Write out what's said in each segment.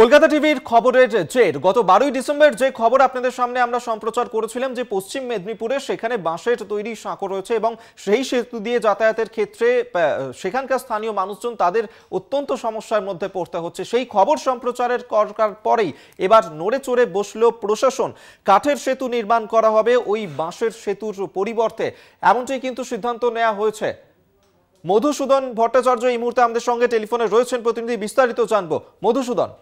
কলকাতা টিভির খবরের জের গত 12ই ডিসেম্বর যে খবর আপনাদের সামনে আমরা সম্প্রচার করেছিলাম যে পশ্চিম মেদিনীপুরে সেখানে বাঁশের তৈরি সাঁকো রয়েছে এবং সেই সেতু দিয়ে যাতায়াতের ক্ষেত্রে সেখানকার স্থানীয় মানুষজন তাদের অত্যন্ত সমস্যার মধ্যে পড়তে হচ্ছে। সেই খবর সম্প্রচারের করার পরেই এবার নড়ে চড়ে বসলো প্রশাসন। কাঠের সেতু নির্মাণ করা হবে ওই বাঁশের সেতুর পরিবর্তে, এমনটাই কিন্তু সিদ্ধান্ত নেওয়া হয়েছে। মধুসূদন ভট্টাচার্য এই মুহূর্তে আমাদের সঙ্গে টেলিফোনে রয়েছেন, প্রতিনিধি বিস্তারিত জানবো। মধুসূদন,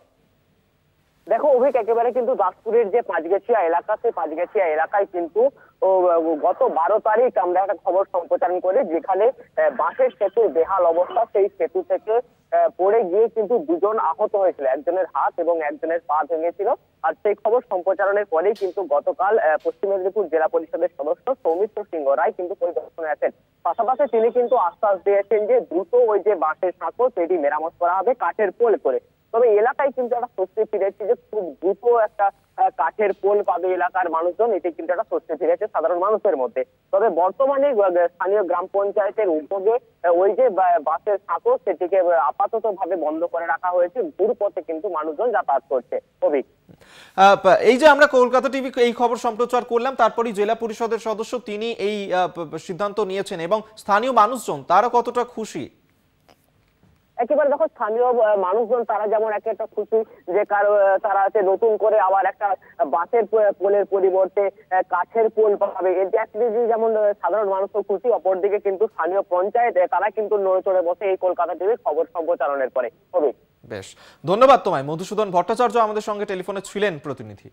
দেখো অভিক, একেবারে কিন্তু দাসপুরের যে পাঁচগেছিয়া এলাকা, সেই পাঁচগেছিয়া এলাকায় কিন্তু গত 12 তারিখ আমরা একটা খবর সম্প্রচারণ করি, যেখানে বাঁশের সেতুর বেহাল অবস্থা। সেই সেতু থেকে পড়ে গিয়ে কিন্তু দুজন আহত হয়েছিল, একজনের হাত এবং একজনের পা ভেঙেছিল। আর সেই খবর সম্প্রচারণের পরেই কিন্তু গতকাল পশ্চিম মেদিনীপুর জেলা পরিষদের সদস্য সৌমিত্র সিংহ রায় কিন্তু পরিদর্শনে আছেন। পাশাপাশি তিনি কিন্তু আশ্বাস দিয়েছেন যে দ্রুত ওই যে বাঁশের সাঁকো সেটি মেরামত করা হবে কাঠের পোল করে। তবে এলাকায় কিন্তু একটা স্বস্তি ফিরেছে যে খুব দ্রুত একটা কাঠের পোল পাবে এলাকার মানুষজন, এটি কিন্তু একটা স্বস্তি ফিরেছে সাধারণ মানুষের মধ্যে। তবে বর্তমানে স্থানীয় গ্রাম পঞ্চায়েতের উদ্যোগে ওই যে বাসের সাঁকো সেটিকে আপাতত ভাবে বন্ধ করে রাখা হয়েছে। দূরপথে কিন্তু মানুষজন যাতায়াত করছে। অভিক, এই যে আমরা কলকাতা টিভি এই খবর সম্প্রচার করলাম, তারপরই জেলা পরিষদের সদস্য তিনি এই সিদ্ধান্ত নিয়েছেন এবং স্থানীয় মানুষজন তারা কতটা খুশি? একেবারে দেখো, স্থানীয় মানুষজন তারা যেমন একটা খুশি যে তারা নতুন করে আবার একটা বাঁশের পোলের পরিবর্তে কাঠের পোল পাবে, এটা যেমন সাধারণ মানুষও খুশি। অপরদিকে কিন্তু স্থানীয় পঞ্চায়েত তারা কিন্তু নড়ে চড়ে বসে এই কলকাতা টিভির খবর সম্প্রচারণের পরে। বেশ, ধন্যবাদ তোমায়। মধুসূদন ভট্টাচার্য আমাদের সঙ্গে টেলিফোনে ছিলেন প্রতিনিধি।